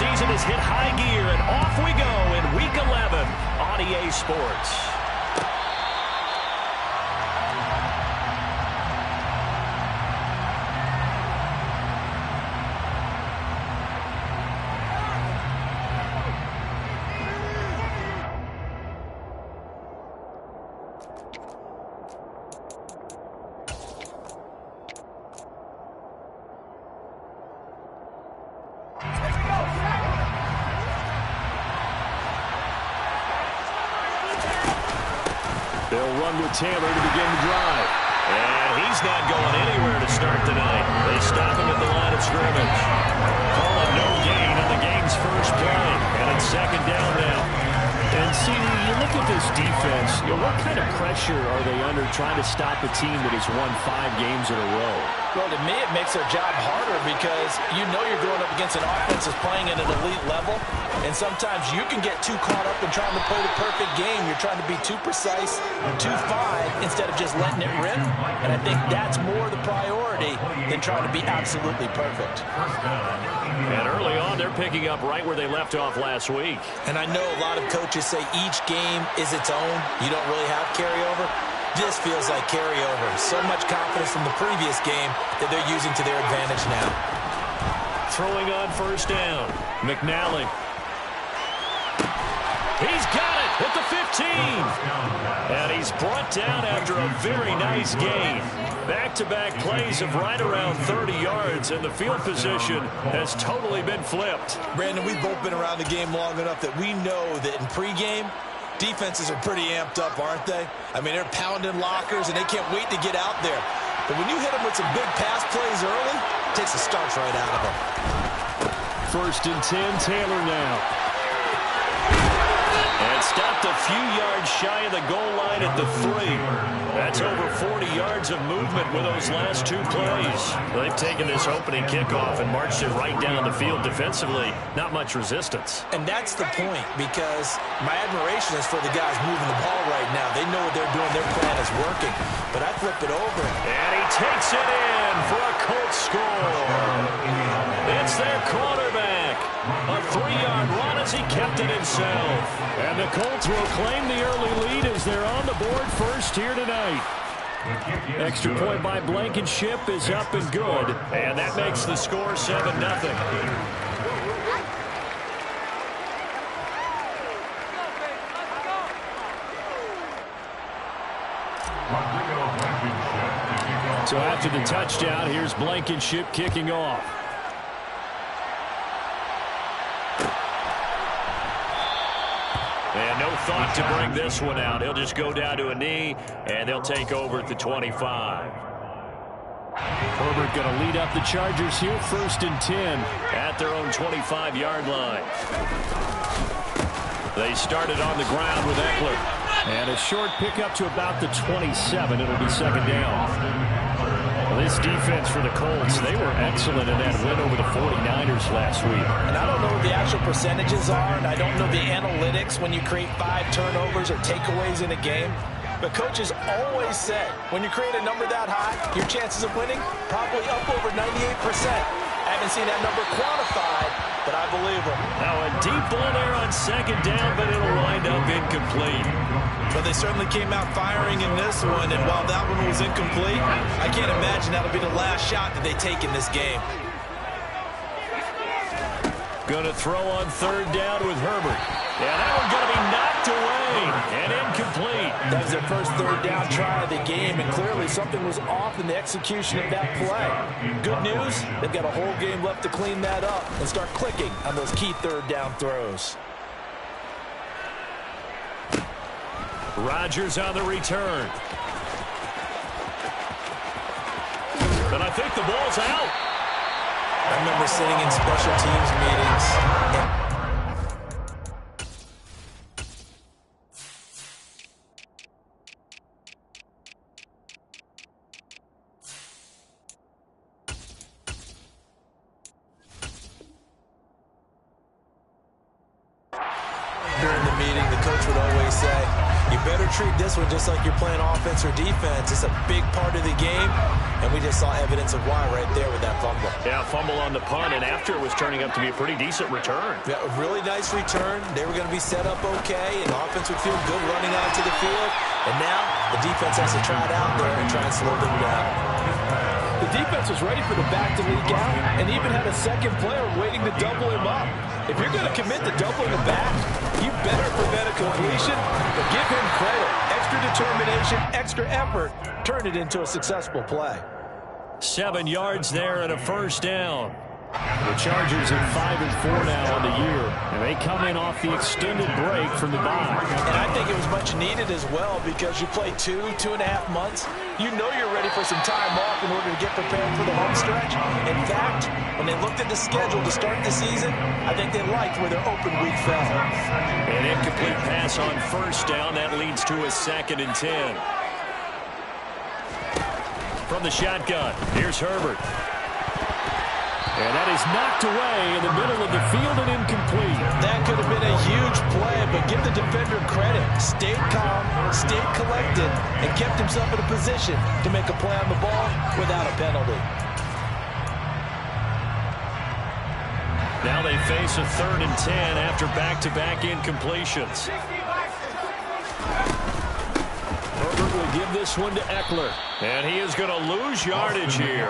season has hit high gear, and off we go in Week 11 on EA Sports. They'll run with Taylor to begin the drive. And he's not going anywhere to start tonight. They stop him at the line of scrimmage. Call it no gain on the game's first play. And it's second down now. And see, you look at this defense, what kind of pressure are they under trying to stop a team that has won 5 games in a row? Well, to me, it makes their job harder because you know you're going up against an offense that's playing at an elite level, and sometimes you can get too caught up in trying to play the perfect game. You're trying to be too precise, too fine, instead of just letting it rip, and I think that's more the priority than trying to be absolutely perfect. And early on, they're picking up right where they left off last week. And I know a lot of coaches say each game is its own. You don't really have carryover. This feels like carryover. So much confidence from the previous game that they're using to their advantage now. Throwing on first down. McNally. He's got it at the 15. And he's brought down after a very nice game. Back-to-back plays of right around 30 yards, and the field position has totally been flipped. Brandon, we've both been around the game long enough that we know that in pregame, defenses are pretty amped up, aren't they? I mean, they're pounding lockers, and they can't wait to get out there. But when you hit them with some big pass plays early, it takes the starch right out of them. 1st and 10, Taylor now. And stopped a few yards shy of the goal line at the 3. That's over 40 yards of movement with those last 2 plays. They've taken this opening kickoff and marched it right down the field defensively. Not much resistance. And that's the point, because my admiration is for the guys moving the ball right now. They know what they're doing. Their plan is working. But I flip it over. And he takes it in for a Colts score. It's their quarterback. A 3-yard run as he kept it himself. And the Colts will claim the early lead as they're on the board first here tonight. Extra point by Blankenship is up and good. And that makes the score 7-0. So after the touchdown, here's Blankenship kicking off. And no thought to bring this one out. He'll just go down to a knee, and they'll take over at the 25. Herbert going to lead up the Chargers here, 1st and 10. At their own 25-yard line. They started on the ground with Eckler. And a short pickup to about the 27. It'll be 2nd down. This defense for the Colts, they were excellent in that win over the 49ers last week. And I don't know what the actual percentages are, and I don't know the analytics when you create 5 turnovers or takeaways in a game. But coaches always said, when you create a number that high, your chances of winning probably up over 98%. I haven't seen that number quantified, but I believe them. Now a deep ball there on 2nd down, but it'll wind up incomplete. But they certainly came out firing in this one, and while that one was incomplete, I can't imagine that'll be the last shot that they take in this game. Going to throw on 3rd down with Herbert. And that one's going to be knocked away and incomplete. That was their first 3rd down try of the game, and clearly something was off in the execution of that play. Good news, they've got a whole game left to clean that up and start clicking on those key 3rd down throws. Rodgers on the return. And I think the ball's out. I remember sitting in special teams meetings. During the meeting, the coach would always say, You better treat this one just like you're playing offense or defense. It's a big part of the game, and we just saw evidence of why right there with that fumble. Yeah, fumble on the punt, and after it was turning up to be a pretty decent return. Yeah, a really nice return. They were going to be set up okay, and the offense would feel good running onto the field. And now the defense has to try it out there and try and slow them down. The defense was ready for the back to leak out and even had a second player waiting to double him up. If you're going to commit to doubling the back, you better prevent a completion, but give him credit. Extra determination, extra effort, turn it into a successful play. 7 yards there and a first down. The Chargers are 5-4 now on the year, and they come in off the extended break from the bye. And I think it was much needed as well because you play 2.5 months. You know you're ready for some time off in order to get prepared for the home stretch. In fact, when they looked at the schedule to start the season, I think they liked where their open week fell. An incomplete pass on first down. That leads to a 2nd and 10. From the shotgun, here's Herbert. And that is knocked away in the middle of the field and incomplete. That could have been a huge play, but give the defender credit. Stayed calm, stayed collected, and kept himself in a position to make a play on the ball without a penalty. Now they face a 3rd and 10 after back-to-back incompletions. Herbert will give this one to Eckler. And he is going to lose yardage here.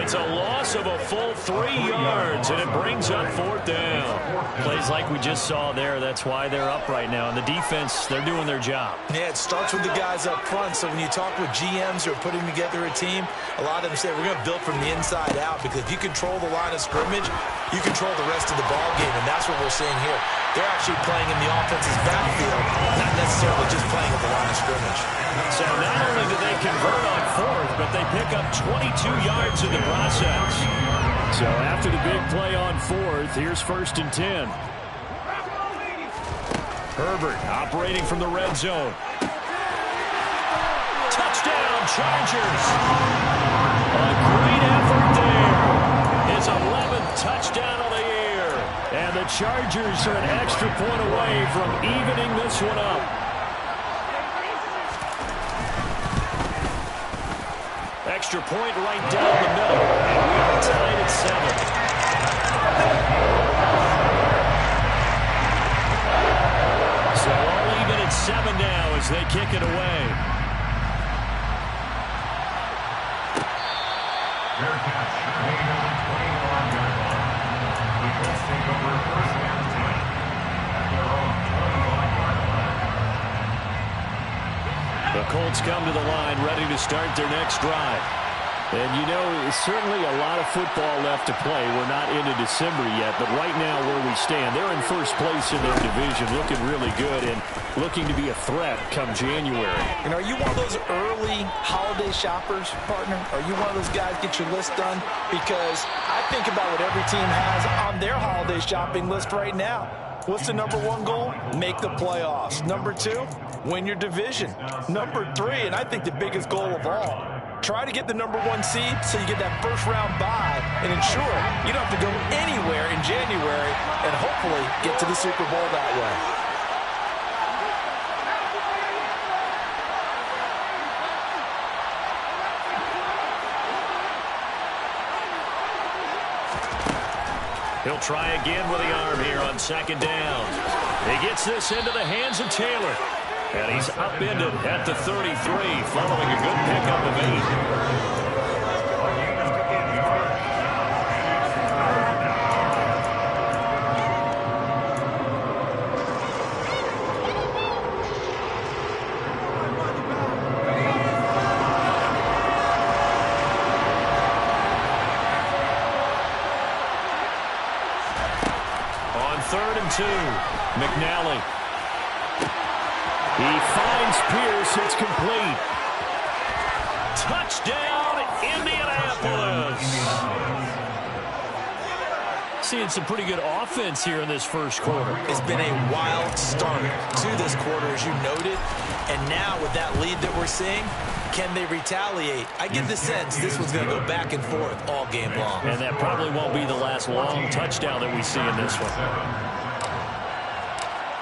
It's a loss of a full 3 yards, and it brings up 4th down. Plays like we just saw there. That's why they're up right now. And the defense, they're doing their job. Yeah, it starts with the guys up front. So when you talk with GMs who are putting together a team, a lot of them say we're going to build from the inside out because if you control the line of scrimmage, you control the rest of the ball game, and that's what we're seeing here. They're actually playing in the offense's backfield, not necessarily just playing at the line of scrimmage. So not only do they convert on 4th, but they pick up 22 yards in the process. So after the big play on 4th, here's 1st and 10. Herbert operating from the red zone. Touchdown, Chargers. A great effort there. His 11th touchdown of the year. And the Chargers are an extra point away from evening this one up. Extra point right down the middle, and we are tied at 7. So all even at 7 now as they kick it away. The Colts come to the line ready to start their next drive. And, you know, certainly a lot of football left to play. We're not into December yet, but right now where we stand, they're in first place in their division, looking really good and looking to be a threat come January. And are you one of those early holiday shoppers, partner? Are you one of those guys get your list done? Because I think about what every team has on their holiday shopping list right now. What's the number 1 goal? Make the playoffs. Number 2, win your division. Number 3, and I think the biggest goal of all, try to get the number 1 seed so you get that first-round bye and ensure you don't have to go anywhere in January and hopefully get to the Super Bowl that way. He'll try again with the arm here on 2nd down. He gets this into the hands of Taylor. And he's upended at the 33 following a good pickup of 8. On 3rd and 2, McNally. He finds Pierce. It's complete. Touchdown, Indianapolis. Seeing some pretty good offense here in this first quarter. It's been a wild start to this quarter, as you noted. And now with that lead that we're seeing, can they retaliate? I get the sense this one's going to go back and forth all game long. And that probably won't be the last long touchdown that we see in this one.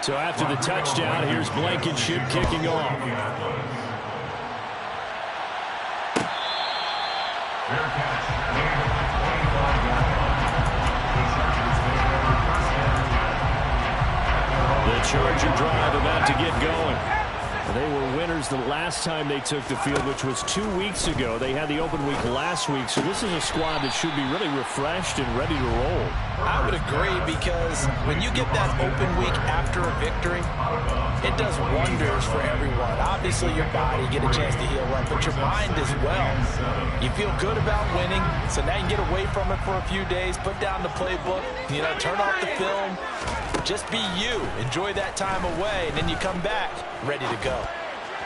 So after the touchdown, here's Blankenship kicking off. The Charger drive about to get going. They were winners the last time they took the field, which was 2 weeks ago. They had the open week last week, so this is a squad that should be really refreshed and ready to roll. I would agree, because when you get that open week after a victory, it does wonders for everyone. Obviously, your body, get a chance to heal up, but your mind as well. You feel good about winning, so now you get away from it for a few days, put down the playbook, turn off the film. Just be you. Enjoy that time away, and then you come back ready to go.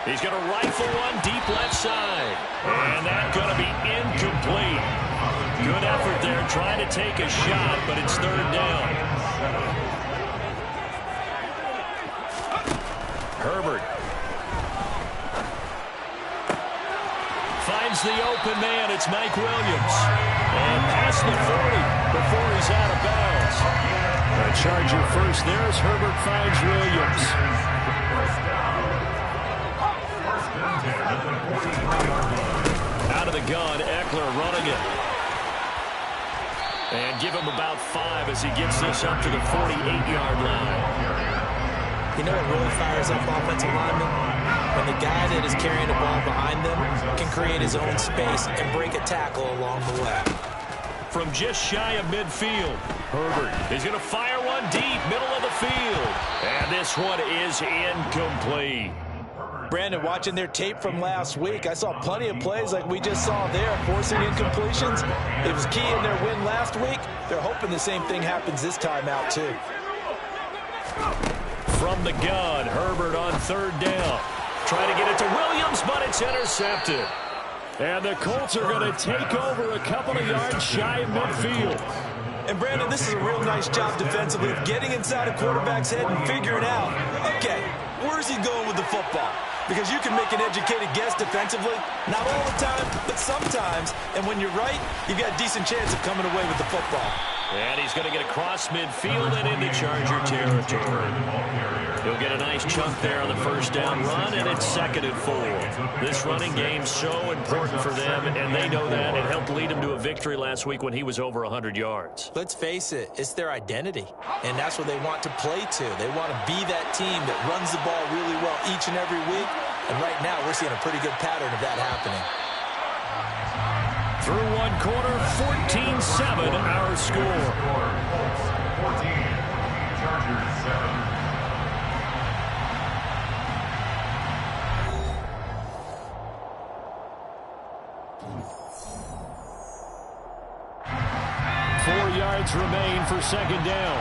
He's going to rifle one deep left side. And that's going to be incomplete. Good effort there trying to take a shot, but it's third down. Herbert finds the open man. It's Mike Williams. And past the 40 before he's out of bounds. A Charger first. There's Herbert finds Williams. Out of the gun, Eckler running it. And give him about 5 as he gets this up to the 48-yard line. You know what really fires up offensive linemen? When the guy that is carrying the ball behind them can create his own space and break a tackle along the way. From just shy of midfield, Herbert is going to fire one deep, middle of the field. And this one is incomplete. Brandon, watching their tape from last week, I saw plenty of plays like we just saw there, forcing incompletions. It was key in their win last week. They're hoping the same thing happens this time out, too. From the gun, Herbert on third down. Trying to get it to Williams, but it's intercepted. And the Colts are going to take over a couple of yards shy of midfield. And, Brandon, this is a real nice job defensively of getting inside a quarterback's head and figuring out, okay, where's he going with the football? Because you can make an educated guess defensively. Not all the time, but sometimes. And when you're right, you've got a decent chance of coming away with the football. And he's going to get across midfield and into Charger territory. He'll get a nice chunk there on the first down run, and it's 2nd and 4. This running game's so important for them, and they know that. It helped lead him to a victory last week when he was over 100 yards. Let's face it, it's their identity, and that's what they want to play to. They want to be that team that runs the ball really well each and every week, and right now we're seeing a pretty good pattern of that happening. Through one quarter, 14-7 our score. 14, Chargers 7. Remain for second down.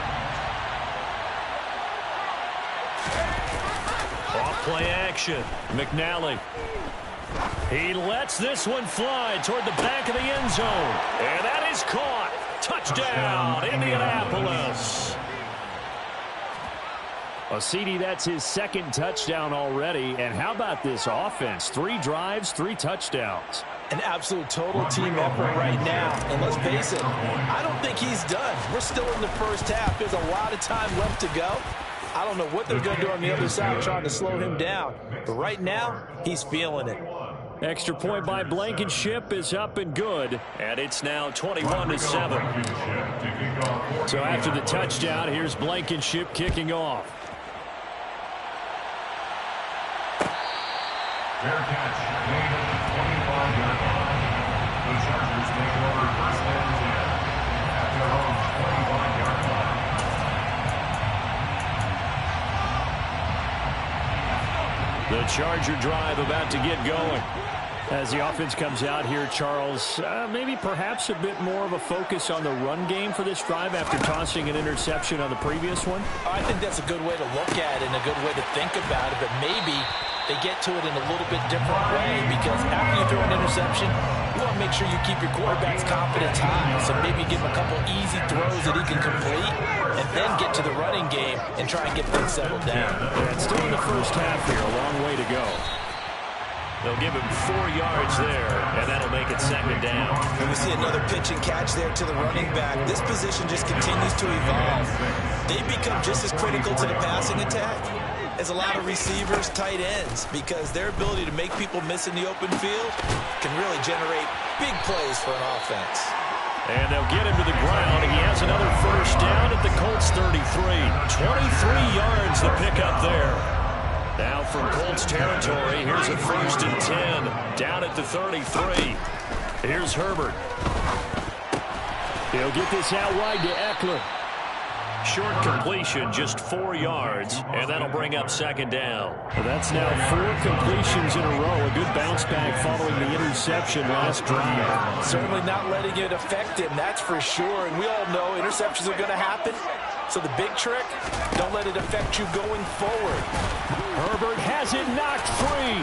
Off play action. McNally. He lets this one fly toward the back of the end zone. And that is caught. Touchdown, Indianapolis. Well, CD, that's his second touchdown already. And how about this offense? 3 drives, 3 touchdowns. An absolute total team effort right now. And let's face it, I don't think he's done. We're still in the first half. There's a lot of time left to go. I don't know what they're going to do on the other side trying to slow him down. But right now, he's feeling it. Extra point by Blankenship is up and good. And it's now 21-7. So after the touchdown, here's Blankenship kicking off. Fair catch, made at the 25-yard line. The Chargers take over 1st and 10 at their own 25-yard line. The Charger drive about to get going. As the offense comes out here, Charles, maybe perhaps a bit more of a focus on the run game for this drive after tossing an interception on the previous one? I think that's a good way to look at it and a good way to think about it, but maybe they get to it in a little bit different way, because after you throw an interception, you want to make sure you keep your quarterback's confidence high. So maybe give him a couple easy throws that he can complete, and then get to the running game and try and get things settled down. Yeah, it's still in the first half here, a long way to go. They'll give him 4 yards there, and that'll make it second down. And we see another pitch and catch there to the running back. This position just continues to evolve. They become just as critical to the passing attack as a lot of receivers, tight ends, because their ability to make people miss in the open field can really generate big plays for an offense. And they'll get him to the ground. He has another first down at the Colts 33. 23 yards to pick up there. Now from Colts territory, here's a 1st and 10. Down at the 33. Here's Herbert. He'll get this out wide to Eckler. Short completion, just 4 yards, and that'll bring up second down. Well, that's now 4 completions in a row. A good bounce back following the interception last drive. Certainly not letting it affect him, that's for sure. And we all know interceptions are going to happen. So the big trick, don't let it affect you going forward. Herbert has it knocked free.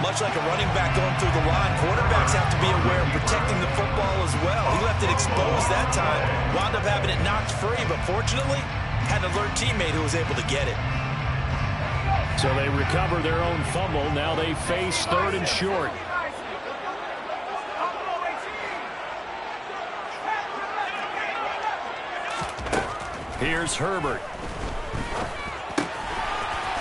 Much like a running back going through the line, quarterbacks have to be aware of protecting the football as well. He left it exposed that time, wound up having it knocked free, but fortunately, had an alert teammate who was able to get it. So they recover their own fumble. Now they face 3rd and short. Here's Herbert.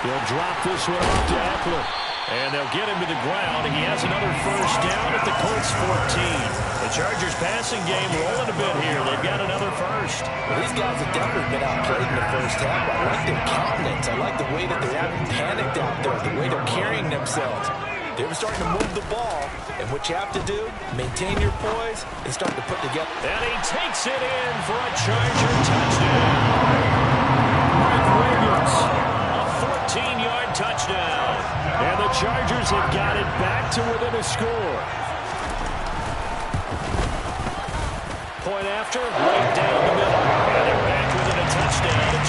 He'll drop this one off to Eckler. And they'll get him to the ground. He has another first down at the Colts 14. The Chargers passing game rolling a bit here. They've got another first. Well, these guys have definitely been outplayed in the first half. I like their countenance. I like the way that they haven't panicked out there, the way they're carrying themselves. They were starting to move the ball, and what you have to do, maintain your poise and start to put together. And he takes it in for a Charger touchdown. Mike Williams. A 14-yard touchdown. And the Chargers have got it back to within a score. Point after, right down the middle. And they're back within a touchdown at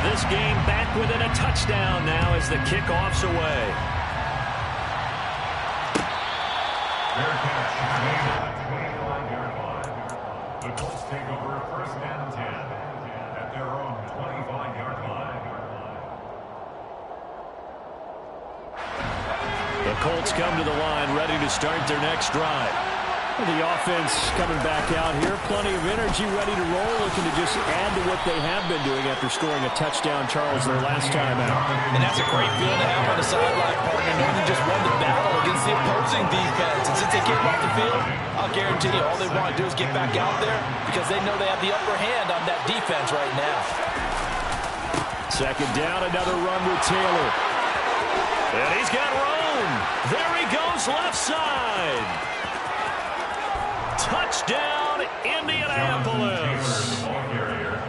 21-14. This game back within a touchdown now as the kickoff's away. Fair catch made at the 25-yard line. The Colts take over 1st and 10 at their own 25-yard line. The Colts come to the line ready to start their next drive. The offense coming back out here. Plenty of energy, ready to roll, looking to just add to what they have been doing after scoring a touchdown, Charles, their last time out. And that's a great feeling to have on the sideline, partner, knowing you just won the battle against the opposing defense. And since they came off the field, I'll guarantee you all they want to do is get back out there because they know they have the upper hand on that defense right now. Second down, another run with Taylor. And he's got room. There he goes left side. Touchdown, Indianapolis.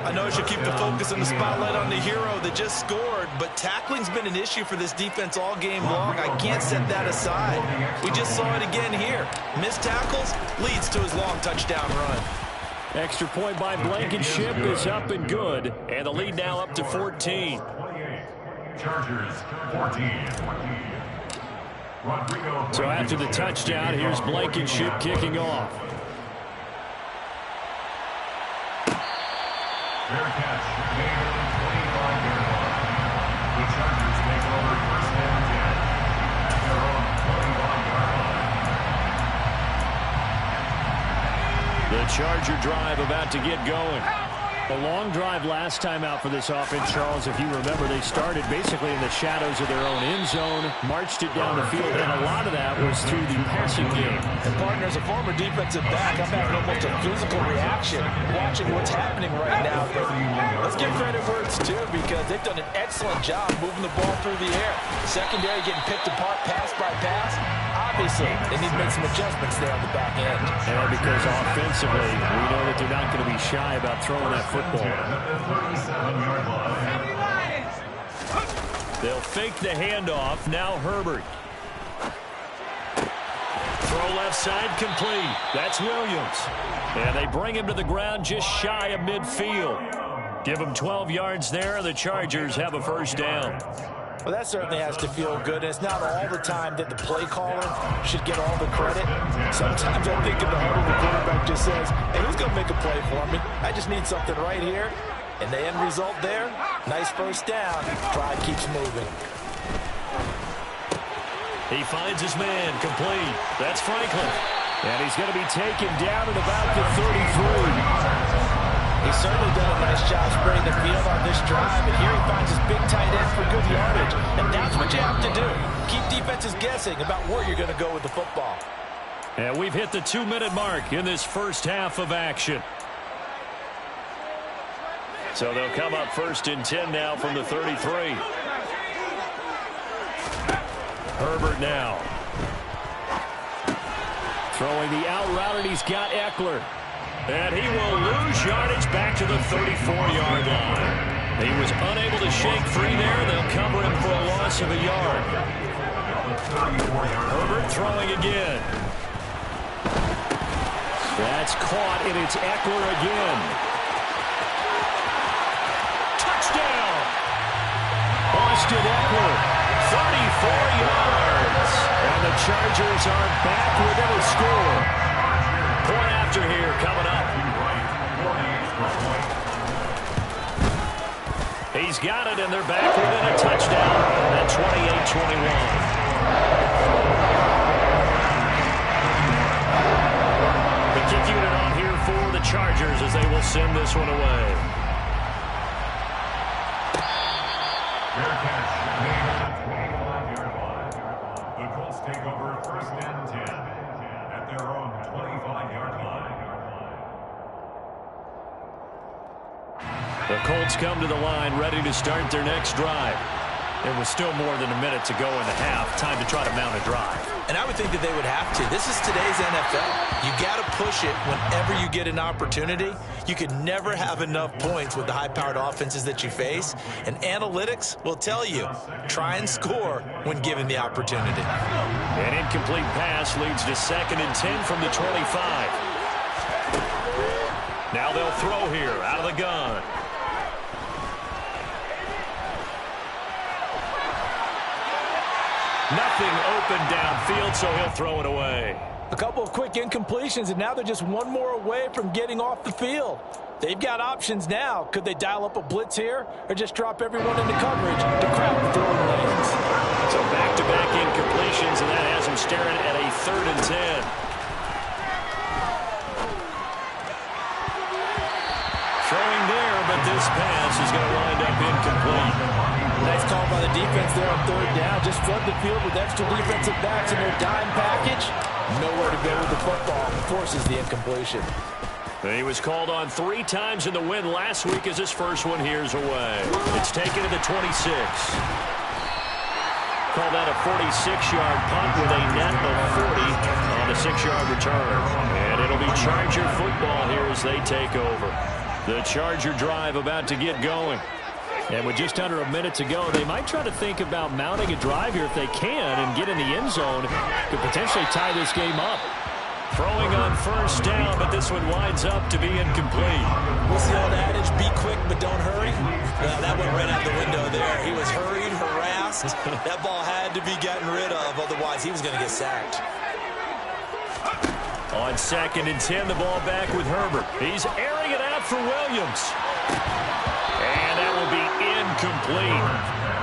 I know I should keep the focus and the spotlight on the hero that just scored, but tackling's been an issue for this defense all game long. I can't set that aside. We just saw it again here. Missed tackles leads to his long touchdown run. Extra point by Blankenship is up and good. And the lead now up to 14. 28. Chargers 14. So after the touchdown, here's Blankenship kicking off. Fair catch made at the 25-yard line. The Chargers take over 1st and 10 at their own 25-yard line. The Charger drive about to get going. A long drive last time out for this offense, Charles. If you remember, they started basically in the shadows of their own end zone, marched it down the field, and a lot of that was through the passing game. And partner, as a former defensive back, I'm having almost a physical reaction watching what's happening right now. But let's give credit where it's due because they've done an excellent job moving the ball through the air. Secondary getting picked apart pass by pass. Obviously, they need to make some adjustments there on the back end. And because offensively, we know that they're not going to be shy about throwing that football. They'll fake the handoff. Now Herbert. Throw left side complete. That's Williams. And they bring him to the ground just shy of midfield. Give him 12 yards there. The Chargers have a first down. Well, that certainly has to feel good. And it's not all the time that the play caller should get all the credit. Sometimes I think in the huddle, the quarterback just says, hey, who's going to make a play for me? I just need something right here. And the end result there, nice first down. Drive keeps moving. He finds his man, complete. That's Franklin. And he's going to be taken down at about the 33. He's certainly done a nice job spreading the field on this drive, and here he finds his big tight end for good yardage. And that's what you have to do. Keep defenses guessing about where you're going to go with the football. And we've hit the 2-minute mark in this first half of action. So they'll come up 1st and 10 now from the 33. Herbert now. Throwing the out route, and he's got Eckler. And he will lose yardage back to the 34-yard line. He was unable to shake free there. They'll cover him for a loss of a yard. Herbert throwing again. That's caught, and it's Eckler again. Touchdown! Austin Eckler, 34 yards. And the Chargers are back within a score. Point after here coming up. He's got it, and they're back within a touchdown at 28-21. The kick unit on here for the Chargers as they will send this one away. Their catch made on the 25-yard line. The Colts take over 1st and 10 at their own 25-yard line. The Colts come to the line ready to start their next drive. It was still more than a minute to go in the half. Time to try to mount a drive. And I would think that they would have to. This is today's NFL. You got to push it whenever you get an opportunity. You can never have enough points with the high-powered offenses that you face. And analytics will tell you, try and score when given the opportunity. An incomplete pass leads to 2nd and 10 from the 25. Now they'll throw here out of the gun. Nothing open downfield, so he'll throw it away. A couple of quick incompletions, and now they're just one more away from getting off the field. They've got options now. Could they dial up a blitz here or just drop everyone into coverage to crowd the throwing lanes? So back-to-back incompletions, and that has him staring at a 3rd and 10. Throwing there, but this pass is going to wind up incomplete. Nice call by the defense there on 3rd down. Just flood the field with extra defensive backs in their dime package. Nowhere to go with the football. Forces the incompletion. He was called on 3 times in the win last week as his first one here's away. It's taken to the 26. Call that a 46-yard punt with a net of 40 on the 6-yard return. And it'll be Charger football here as they take over. The Charger drive about to get going. And with just under a minute to go, they might try to think about mounting a drive here if they can and get in the end zone. Could potentially tie this game up. Throwing on 1st down, but this one winds up to be incomplete. What's the old adage? Be quick, but don't hurry. Well, that went right out the window there. He was hurried, harassed. That ball had to be gotten rid of, otherwise he was going to get sacked. On 2nd and 10, the ball back with Herbert. He's airing it out for Williams. And that will be incomplete.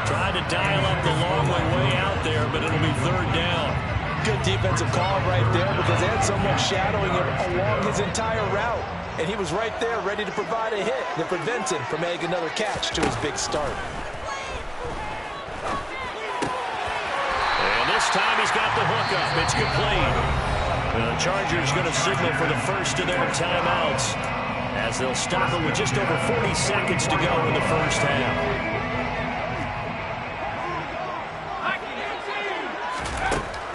Trying to dial up the long way out there, but it'll be 3rd down. Good defensive call right there because they had someone shadowing him along his entire route. And he was right there ready to provide a hit that prevents him from making another catch to his big start. And this time he's got the hook up. It's complete. The Chargers going to signal for the first of their timeouts as they'll stop it with just over 40 seconds to go in the first half.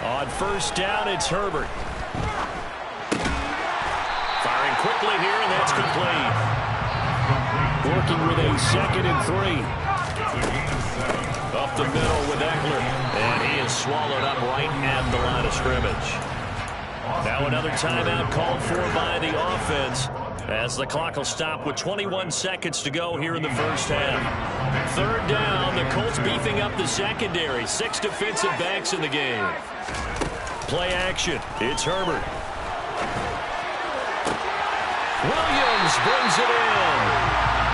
On 1st down, it's Herbert. Firing quickly here, and that's complete. Working with a 2nd and 3. Up the middle with Eckler. And he is swallowed up right at the line of scrimmage. Now another timeout called for by the offense as the clock will stop with 21 seconds to go here in the first half. 3rd down, the Colts beefing up the secondary. 6 defensive backs in the game. Play action. It's Herbert. Williams brings it in.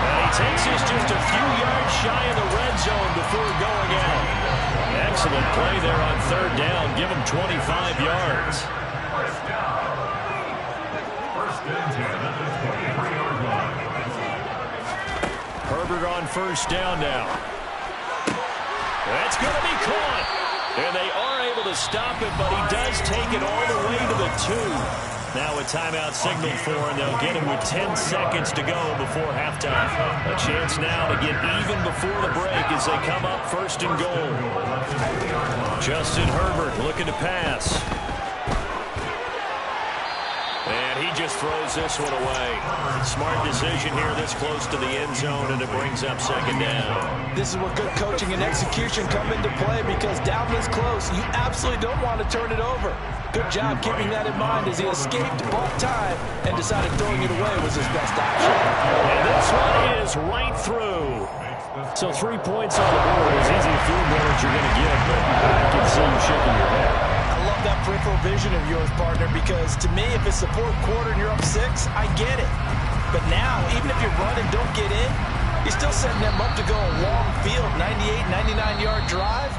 And he takes us just a few yards shy of the red zone before going out. Excellent play there on third down. Give him 25 yards. First down. First and 10 at the 23-yard line. Herbert on first down now. That's going to be caught. And they are able to stop it, but he does take it all the way to the 2. Now a timeout signaled for, and they'll get him with 10 seconds to go before halftime. A chance now to get even before the break as they come up first and goal. Justin Herbert looking to pass. And he just throws this one away. Smart decision here this close to the end zone, and it brings up second down. This is where good coaching and execution come into play, because down this close, you absolutely don't want to turn it over. Good job keeping that in mind as he escaped, bought time, and decided throwing it away was his best option. And this one is right through. So 3 points on the board is easy to feel more that you're going to get, but I can see you shaking your head. I love that peripheral vision of yours, partner, because to me, if it's the fourth quarter and you're up 6, I get it. But now, even if you run and don't get in, you're still setting them up to go a long field, 98, 99-yard drive.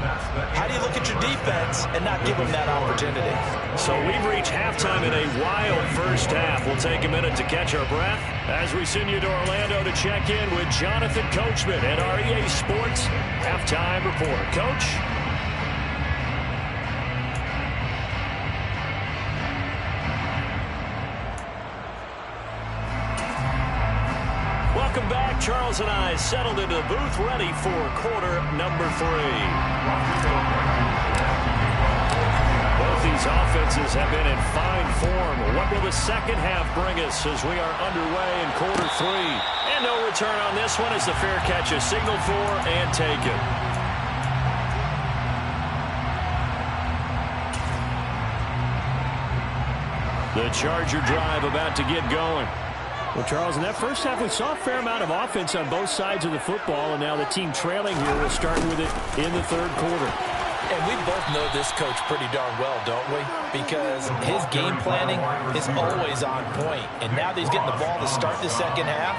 How do you look at your defense and not give them that opportunity? So we've reached halftime in a wild first half. We'll take a minute to catch our breath as we send you to Orlando to check in with Jonathan Coachman at our EA Sports Halftime Report. Coach? Welcome back. Charles and I settled into the booth ready for quarter number 3. Both these offenses have been in fine form. What will the second half bring us as we are underway in quarter 3? And no return on this one as the fair catch is signaled for and taken. The Charger drive about to get going. Well, Charles, in that first half, we saw a fair amount of offense on both sides of the football, and now the team trailing here will start with it in the third quarter. And we both know this coach pretty darn well, don't we? Because his game planning is always on point. And now that he's getting the ball to start the second half,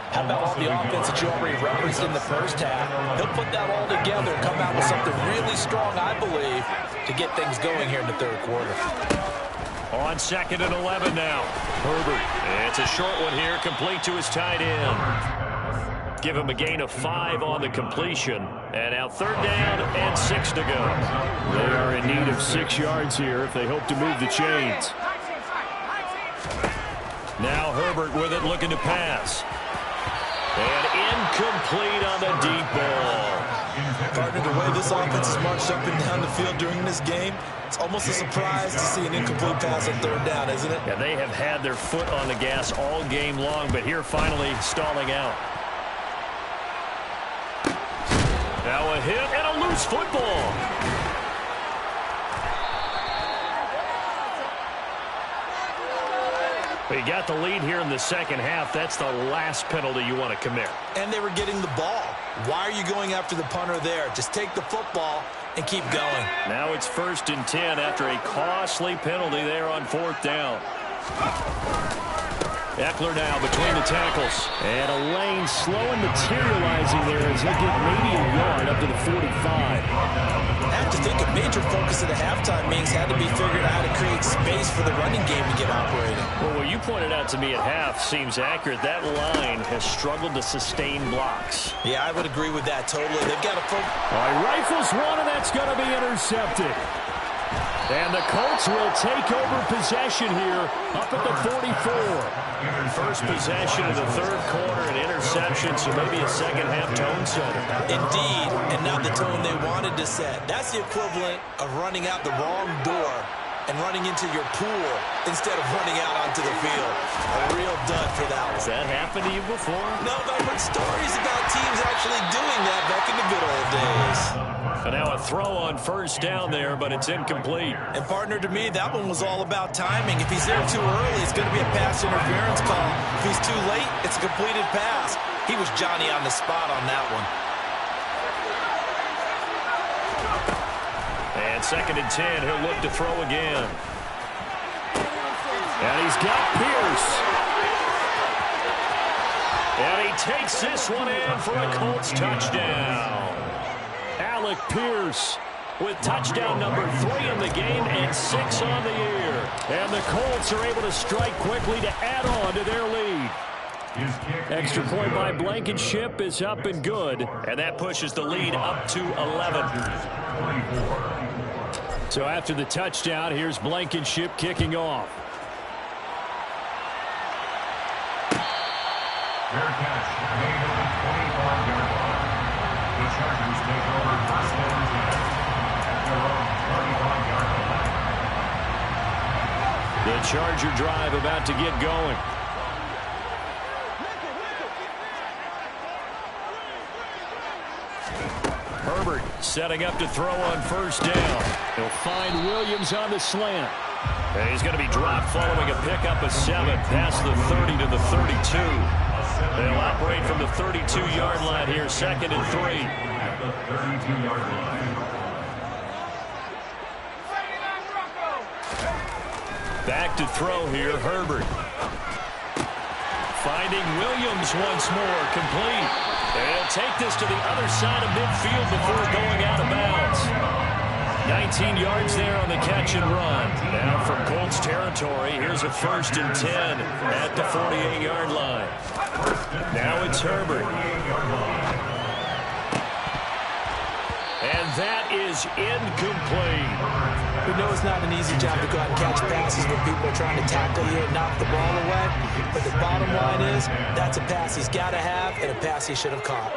how about all the offense that you already referenced in the first half? He'll put that all together and come out with something really strong, I believe, to get things going here in the third quarter. On second and 11 now. Herbert. It's a short one here, complete to his tight end. Give him a gain of 5 on the completion. And now third down and 6 to go. They are in need of 6 yards here if they hope to move the chains. Now Herbert with it, looking to pass. And incomplete on the deep ball. Partner, the way this offense has marched up and down the field during this game, it's almost a surprise to see an incomplete pass on third down, isn't it? Yeah, they have had their foot on the gas all game long, but here finally stalling out. Now a hit and a loose football. We got the lead here in the second half. That's the last penalty you want to commit. And they were getting the ball. Why are you going after the punter there? Just take the football and keep going. Now it's first and 10 after a costly penalty there on fourth down. Eckler now between the tackles. And a lane slow and materializing there as he'll get maybe a yard up to the 45. I have to think a major focus of the halftime meetings had to be figuring out how to create space for the running game to get operating. Well, what you pointed out to me at half seems accurate. That line has struggled to sustain blocks. Yeah, I would agree with that totally. They've got to focus. Rifles one, and that's going to be intercepted. And the Colts will take over possession here up at the 44. First possession of the third quarter, an interception, so maybe a second-half tone setter. Indeed, and not the tone they wanted to set. That's the equivalent of running out the wrong door and running into your pool instead of running out onto the field. A real dud for that one. Has that happened to you before? No, but I've heard stories about teams actually doing that back in the good old days. And now a throw on first down there, but it's incomplete. And partner, to me, that one was all about timing. If he's there too early, it's going to be a pass interference call. If he's too late, it's a completed pass. He was Johnny on the spot on that one. And second and 10, he'll look to throw again. And he's got Pierce. And he takes this one in for a Colts touchdown. Alec Pierce with touchdown number 3 in the game and 6 on the year. And the Colts are able to strike quickly to add on to their lead. Extra point by Blankenship is up and good. And that pushes the lead up to 11. So after the touchdown, here's Blankenship kicking off. Fair catch made on the 25-yard line. The Chargers take over first and 10 at their own 25-yard line. The Charger drive about to get going. Herbert setting up to throw on first down. He'll find Williams on the slant. And he's going to be dropped following a pickup of 7 past the 30 to the 32. They'll operate from the 32-yard line here, 2nd and 3. At the 32-yard line. Back to throw here, Herbert. Finding Williams once more, complete. And he'll take this to the other side of midfield before going out of bounds. 19 yards there on the catch and run. Now from Colts territory, here's a 1st and 10 at the 48-yard line. Now it's Herbert. And that is incomplete. We know it's not an easy job to go out and catch passes when people are trying to tackle you and knock the ball away. But the bottom line is, that's a pass he's got to have and a pass he should have caught.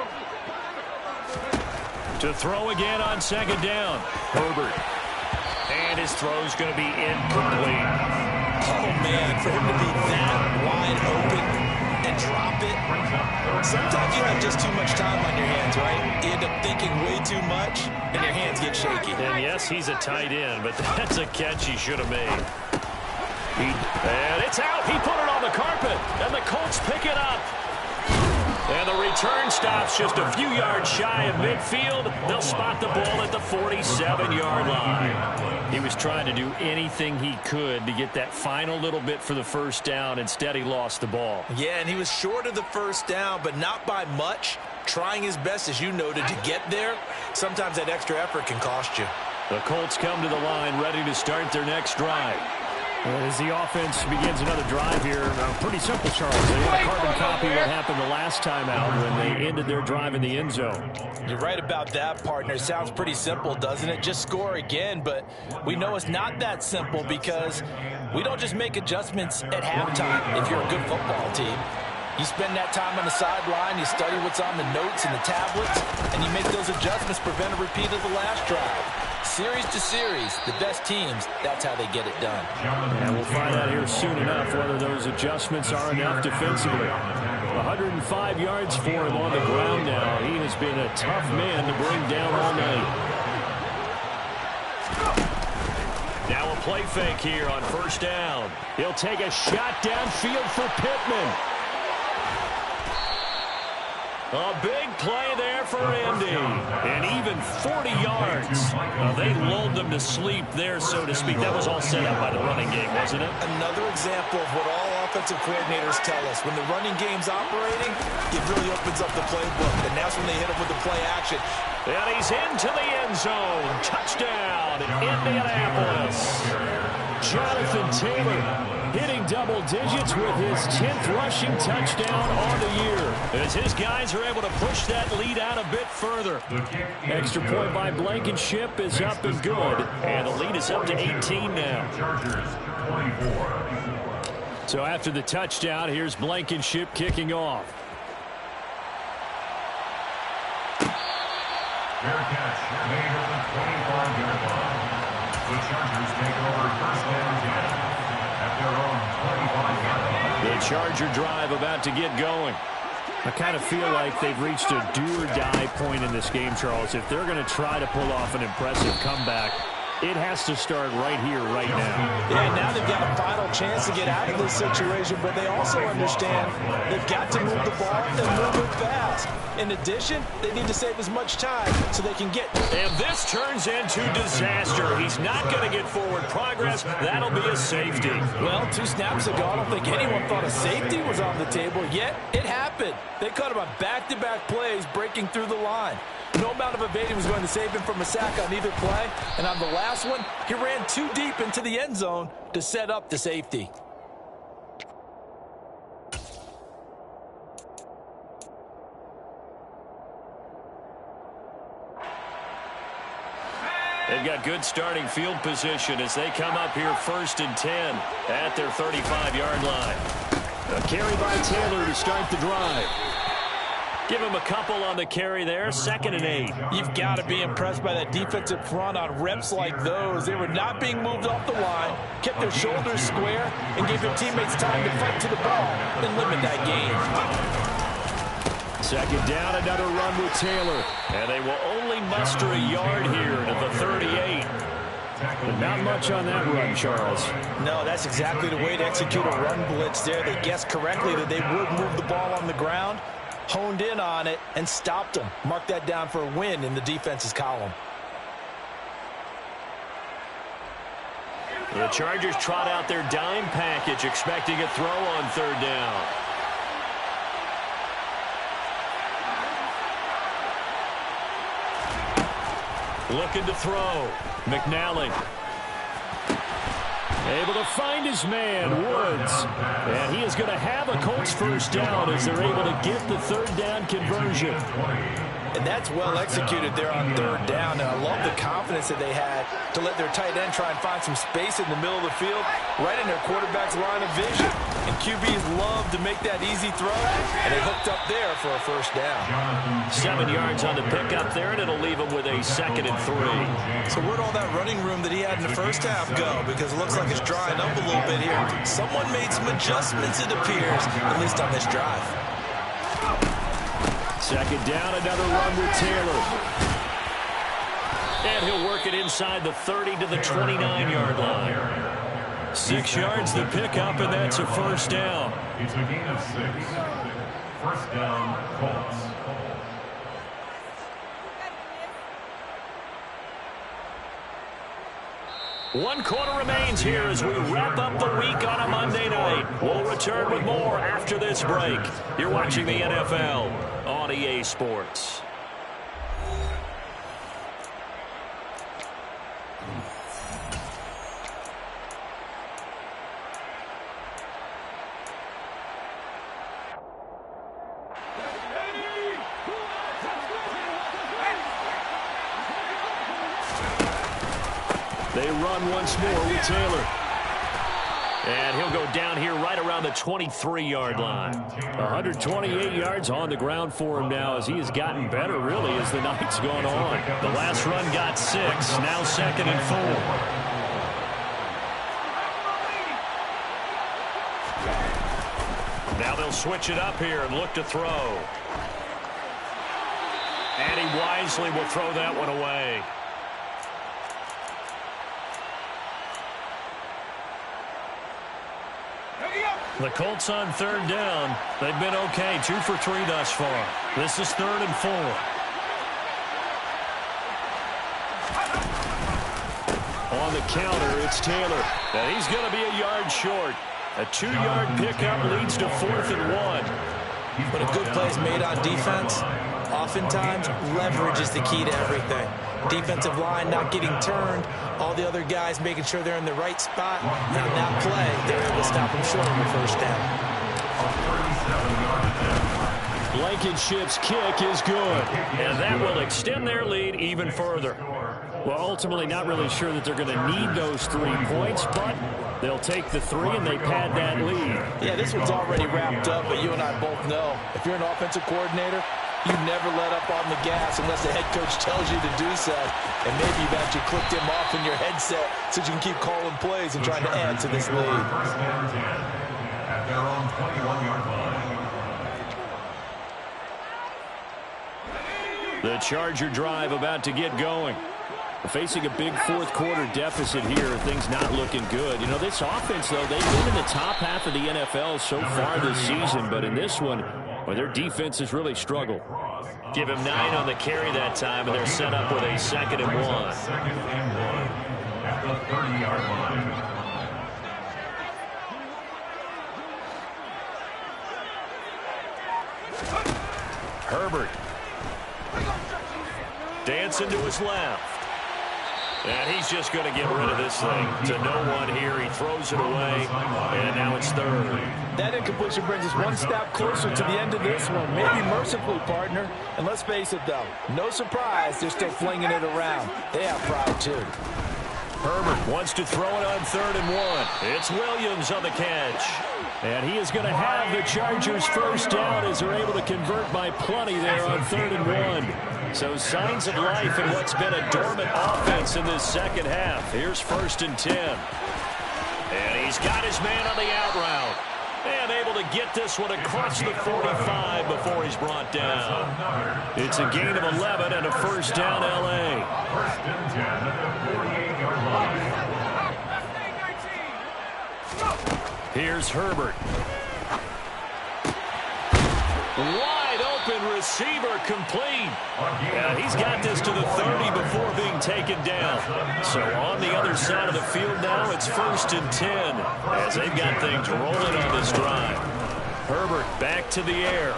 To throw again on 2nd down. Herbert. And his throw's going to be incomplete. Oh, man, for him to be that wide open and drop it. Sometimes you have just too much time on your hands, right? You end up thinking way too much, and your hands get shaky. And yes, he's a tight end, but that's a catch he should have made. And it's out. He put it on the carpet, and the Colts pick it up. And the return stops just a few yards shy of midfield. They'll spot the ball at the 47-yard line. He was trying to do anything he could to get that final little bit for the first down. Instead, he lost the ball. Yeah, and he was short of the first down, but not by much. Trying his best, as you noted, to get there. Sometimes that extra effort can cost you. The Colts come to the line ready to start their next drive. As the offense begins another drive here, pretty simple, Charles. They had a carbon copy of what happened the last time out when they ended their drive in the end zone. You're right about that, partner. It sounds pretty simple, doesn't it? Just score again, but we know it's not that simple because we don't just make adjustments at halftime if you're a good football team. You spend that time on the sideline, you study what's on the notes and the tablets, and you make those adjustments, prevent a repeat of the last drive. Series to series, the best teams, that's how they get it done. And we'll find out here soon enough whether those adjustments are enough defensively. 105 yards for him on the ground now. He has been a tough man to bring down all night. Now a play fake here on first down. He'll take a shot downfield for Pittman. A big play there for Indy. And even 40 yards. They lulled them to sleep there, so to speak. That was all set up by the running game, wasn't it? Another example of what all offensive coordinators tell us. When the running game's operating, it really opens up the playbook. And that's when they hit him with the play action. And he's into the end zone. Touchdown, Indianapolis. Jonathan Taylor hitting double digits with his 10th rushing touchdown on the year. As his guys are able to push that lead out a bit further. Extra point by Blankenship is up and good. And the lead is up to 18 now. So after the touchdown, here's Blankenship kicking off. Fair catch made on the 25-yard line. The Chargers take over first and 10 at their own 25-yard line. The Charger drive about to get going. I kind of feel like they've reached a do-or-die point in this game, Charles. If they're going to try to pull off an impressive comeback, It has to start right here, right now. Yeah, now they've got a final chance to get out of this situation, but they also understand they've got to move the ball and move it fast. In addition, they need to save as much time so they can get. And this turns into disaster. He's not going to get forward progress. That'll be a safety. Well, 2 snaps ago, I don't think anyone thought a safety was on the table, yet it happened. They caught him on back-to-back plays breaking through the line. No amount of evading was going to save him from a sack on either play. And on the last one, he ran too deep into the end zone to set up the safety. They've got good starting field position as they come up here 1st and 10 at their 35-yard line. A carry by Taylor to start the drive. Give him a couple on the carry there, 2nd and 8. You've got to be impressed by that defensive front on reps like those. They were not being moved off the line, kept their shoulders square, and gave their teammates time to fight to the ball and limit that gain. 2nd down, another run with Taylor. And they will only muster a yard here to the 38. But not much on that run, Charles. No, that's exactly the way to execute a run blitz there. They guessed correctly that they would move the ball on the ground, honed in on it, and stopped them. Mark that down for a win in the defense's column. The Chargers trot out their dime package, expecting a throw on 3rd down. Looking to throw. McNally. Able to find his man, Woods. And he is going to have a Colts 1st down as they're able to get the 3rd down conversion. And that's well executed there on 3rd down. And I love the confidence that they had to let their tight end try and find some space in the middle of the field, right in their quarterback's line of vision. And QBs love to make that easy throw, and they hooked up there for a 1st down. 7 yards on the pickup there, and it'll leave him with a 2nd and 3. So where'd all that running room that he had in the first half go? Because it looks like it's drying up a little bit here. Someone made some adjustments, it appears, at least on this drive. 2nd down, another run with Taylor. And he'll work it inside the 30 to the 29-yard line. 6 yards the pickup, and that's a 1st down. It's a gain of 6. 1st down, Colts. One quarter remains here as we wrap up the week on a Monday night. We'll return with more after this break. You're watching the NFL on EA Sports. They run once more with Taylor. And he'll go down here right around the 23-yard line. 128 yards on the ground for him now as he has gotten better, really, as the night's gone on. The last run got 6, now 2nd and 4. Now they'll switch it up here and look to throw. And he wisely will throw that one away. The Colts on 3rd down. They've been okay, 2 for 3 thus far. This is 3rd and 4. On the counter, it's Taylor. And he's going to be a yard short. A 2-yard pickup leads to 4th and 1. When a good play is made on defense, oftentimes leverage is the key to everything. Defensive line not getting turned, all the other guys making sure they're in the right spot, and on that play, they're able to stop them short of the 1st down. Blankenship's kick is good. And that will extend their lead even further. Well, ultimately not really sure that they're going to need those 3 points, but they'll take the 3 and they pad that lead. Yeah, this one's already wrapped up, but you and I both know if you're an offensive coordinator, you never let up on the gas unless the head coach tells you to do so. And maybe you've actually clicked him off in your headset so you can keep calling plays and trying to add to this lead. First and 10 at their own 21-yard line. The Charger drive about to get going. Facing a big fourth-quarter deficit here, things not looking good. You know, this offense, though, they've been in the top half of the NFL so far this season, but in this one, well, their defense has really struggled. Give him 9 on the carry that time, and they're set up with a 2nd and 1. Second and 1 at the 30-yard line. Herbert. Dancing to his left. And he's just going to get rid of this thing to no one here. He throws it away, and now it's 3rd. That incompletion brings us one step closer to the end of this one. Maybe mercifully, partner. And let's face it, though, no surprise, they're still flinging it around. They have pride, too. Herbert wants to throw it on 3rd and 1. It's Williams on the catch. And he is going to have the Chargers first down as they're able to convert by plenty there on 3rd and 1. So signs of life in what's been a dormant offense in this second half. Here's 1st and 10. And he's got his man on the out route. And able to get this one across the 45 before he's brought down. It's a gain of 11 and a first down, L.A. 1st and 10 at the 48-yard line. Here's Herbert. Wide open receiver complete. And he's got this to the 30 before being taken down. So on the other side of the field now, it's 1st and 10 as they've got things rolling on this drive. Herbert back to the air.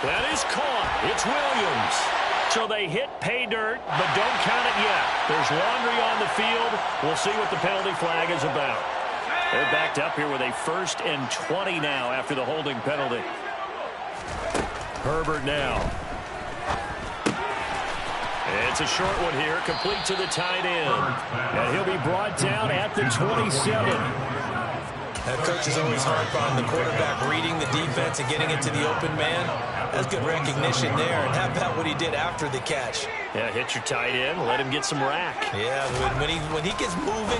That is caught. It's Williams. So they hit pay dirt, but don't count it yet. There's laundry on the field. We'll see what the penalty flag is about. They're backed up here with a 1st and 20 now after the holding penalty. Herbert now. It's a short one here, complete to the tight end. And he'll be brought down at the 27. That coach is always hard on the quarterback reading the defense and getting it to the open man. That's good recognition there. And how about what he did after the catch? Yeah, hit your tight end, let him get some rack. Yeah, when he gets moving,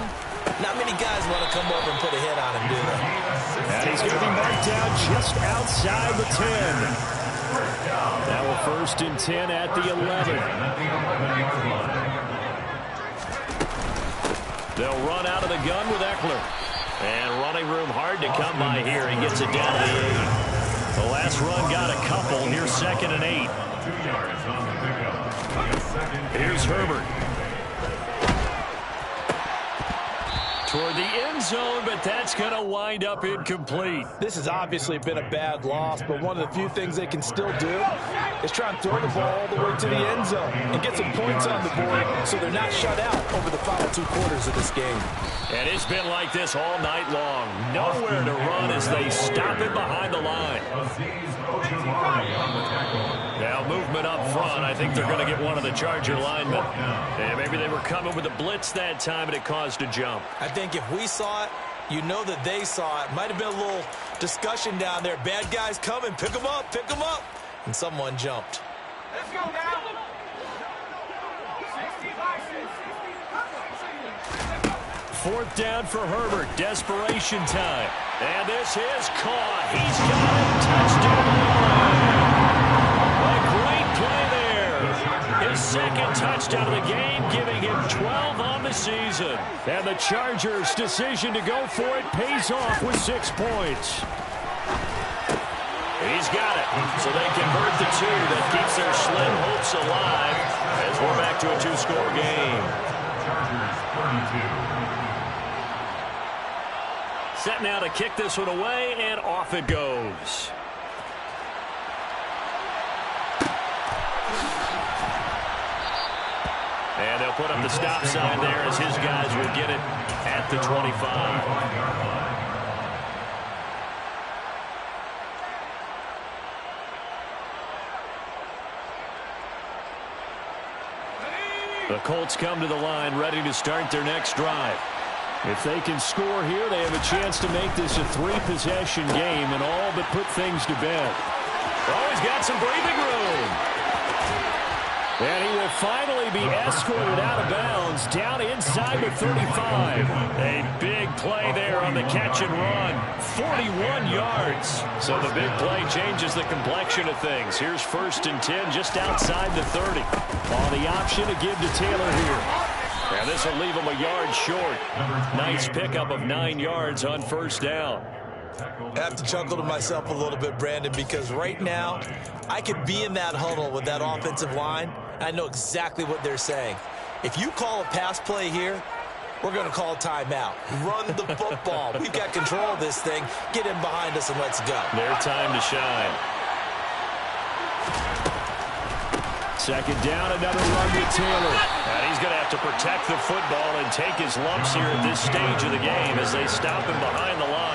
not many guys want to come over and put a hit on him, do they? And he's going to be marked down just outside the 10. Now a 1st and 10 at the 11. They'll run out of the gun with Eckler. And running room hard to come by here. He gets it down to the 8. The last run got a couple. Here's 2nd and 8. 2 yards on the pickup. Here's Herbert. Toward the end zone, but that's going to wind up incomplete. This has obviously been a bad loss, but one of the few things they can still do is try and throw the ball all the way to the end zone and get some points on the board so they're not shut out over the final 2 quarters of this game. And it's been like this all night long. Nowhere to run as they stop it behind the line. Now movement up front. I think they're going to get one of the Charger linemen. And maybe they were coming with a blitz that time and it caused a jump. I think if we saw it, you know that they saw it. Might have been a little discussion down there. Bad guys coming. Pick them up. Pick them up. And someone jumped. Let's go now. 4th down for Herbert. Desperation time. And this is caught. He's got it. Touchdown. A great play there. His 2nd touchdown of the game, giving him 12 on the season. And the Chargers' decision to go for it pays off with 6 points. He's got it. So they convert the 2. That keeps their slim hopes alive as we're back to a 2-score game. Chargers 32. Set now to kick this one away, and off it goes. And they'll put up the stop sign there as his guys will get it at the 25. The Colts come to the line ready to start their next drive. If they can score here, they have a chance to make this a 3-possession game and all but put things to bed. Oh, he's got some breathing room. And he will finally be escorted out of bounds down inside the 35. A big play there on the catch and run. 41 yards. So the big play changes the complexion of things. Here's 1st and 10 just outside the 30. On the option to give to Taylor here. And this will leave him a yard short. Nice pickup of 9 yards on 1st down. I have to chuckle to myself a little bit, Brandon, because right now I could be in that huddle with that offensive line. I know exactly what they're saying. If you call a pass play here, we're going to call timeout. Run the football. We've got control of this thing. Get in behind us and let's go. Their time to shine. 2nd down, another run with Taylor. And he's going to have to protect the football and take his lumps here at this stage of the game as they stop him behind the line.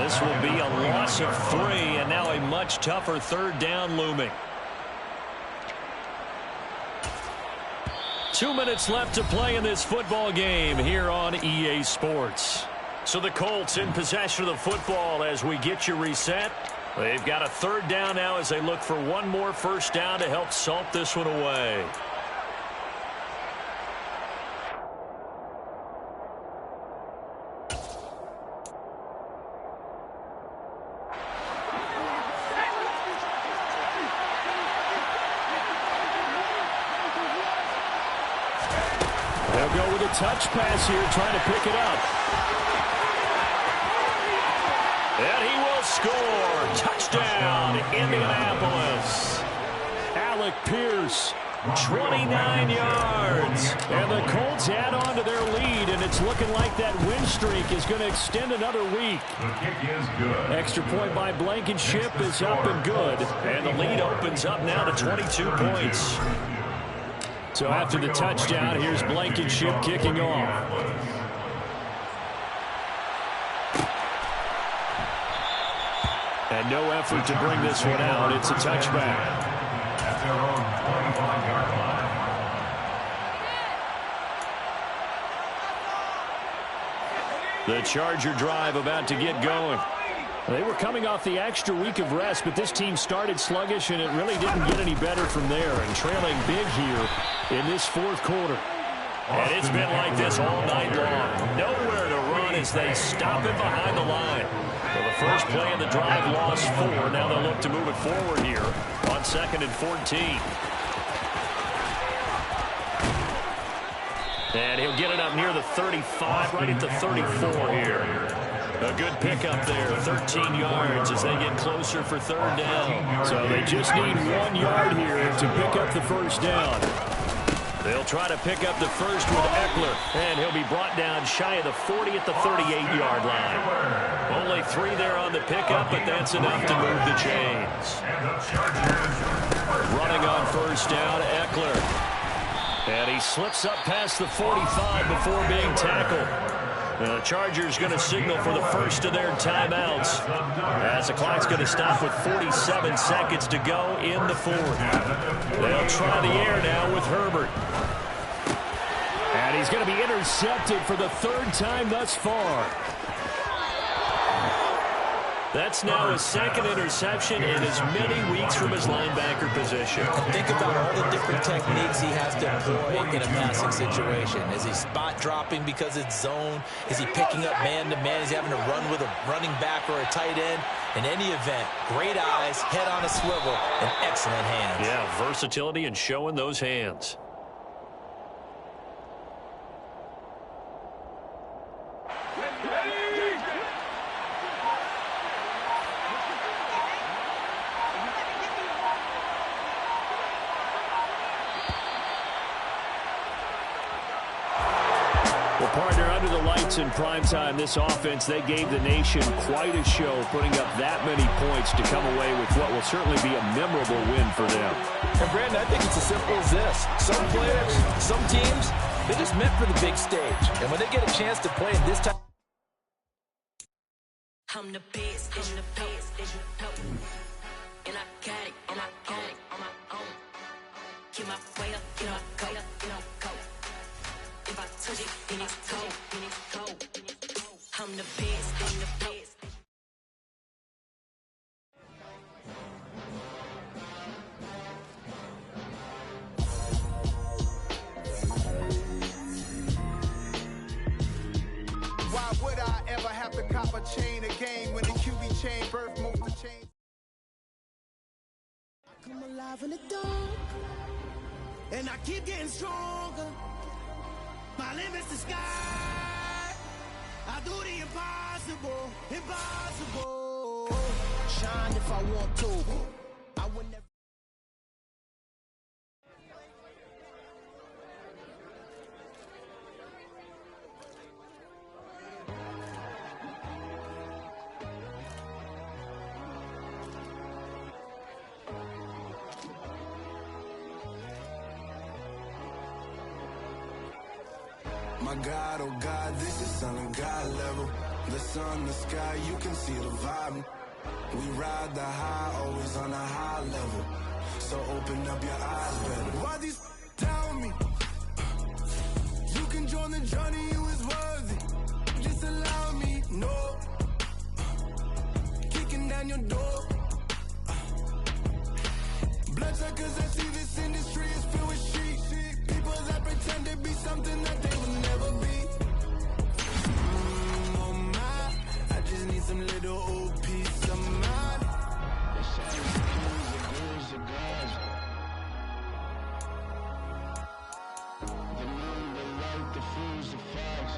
This will be a loss of 3, and now a much tougher 3rd down looming. 2 minutes left to play in this football game here on EA Sports. So the Colts in possession of the football as we get you reset. They've got a 3rd down now as they look for one more 1st down to help salt this one away. They'll go with a touch pass here, trying to pick it up. And he will score. Touchdown, Indianapolis. Alec Pierce, 29 yards. And the Colts add on to their lead, and it's looking like that win streak is going to extend another week. The kick is good. Extra point by Blankenship is up and good. And the lead opens up now to 22 points. So after the touchdown, here's Blankenship kicking off. And no effort to bring this one out. It's a touchback. At their own 25-yard line. The Charger drive about to get going. They were coming off the extra week of rest, but this team started sluggish, and it really didn't get any better from there. And trailing big here in this 4th quarter. And it's been like this all night long. Nowhere to run as they stop it behind the line. Well, the first play of the drive lost 4. Now they'll look to move it forward here on 2nd and 14. And he'll get it up near the 35, right at the 34 here. A good pickup there, 13 yards as they get closer for 3rd down. So they just need 1 yard here to pick up the 1st down. They'll try to pick up the first with Eckler, and he'll be brought down shy of the 40 at the 38-yard line. Only 3 there on the pickup, but that's enough to move the chains. Running on 1st down, Eckler. And he slips up past the 45 before being tackled. The Chargers going to signal for the first of their timeouts as the clock's going to stop with 47 seconds to go in the 4th. They'll try the air now with Herbert. And he's going to be intercepted for the 3rd time thus far. That's now his 2nd interception in as many weeks from his linebacker position. Think about all the different techniques he has to employ in a passing situation. Is he spot dropping because it's zone? Is he picking up man-to-man? Is he having to run with a running back or a tight end? In any event, great eyes, head on a swivel, and excellent hands. Yeah, versatility and showing those hands. Partner, under the lights in primetime, this offense, they gave the nation quite a show, putting up that many points to come away with what will certainly be a memorable win for them. And Brandon, I think it's as simple as this. Some players, some teams, they're just meant for the big stage. And when they get a chance to play at this time, I'm the best, I'm the best, and I got it, and I got it on my own. Keep my way up, you know, go, you know, go. If I touch it, then it's cold, then it's cold. I'm the best, I'm the best. chain again when the QB chain birth most of change. I come alive in the dark, and I keep getting stronger. My limit's the sky. I do the impossible, impossible. Shine if I want to. I would never. My God, oh God, this is son of God level. The sun, the sky, you can see the vibe. We ride the high, always on a high level. So open up your eyes better. Why these tell me? You can join the journey, you is worthy. Just allow me, no. Kicking down your door. Bloodsuckers, I see this industry is filled with sheep. People that pretend to be something that they will never be. Oh my, I just need some little old peace of mind. The girls are gods. The moon, the light, the fools, the facts.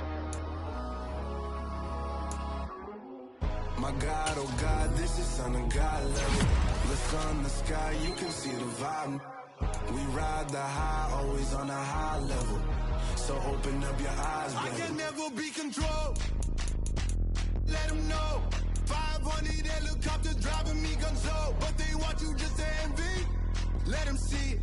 My God, oh God, this is son of God level. The sun, the sky, you can see the vibe. We ride the high, always on a high level. So open up your eyes, baby. I can never be controlled. Let them know. 500 helicopters driving me gonzo. But they want you just to envy. Let them see it.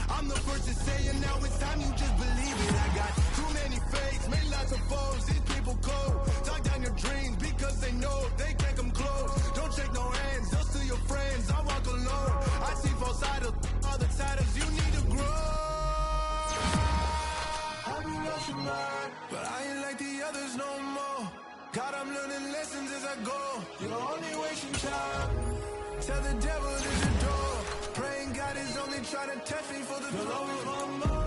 I'm the first to say it, now it's time you just believe it. I got too many fakes, made lots of foes. These people cold. Talk down your dreams because they know they can't come close. Don't shake no hands, just to your friends. I walk alone. I see false idols, other titles. You need to grow. Have you lost your mind? But I ain't like the others no more. God, I'm learning lessons as I go. You're only wasting time. Tell the devil there's a door. Praying God is only trying to test me for the glory of my mind.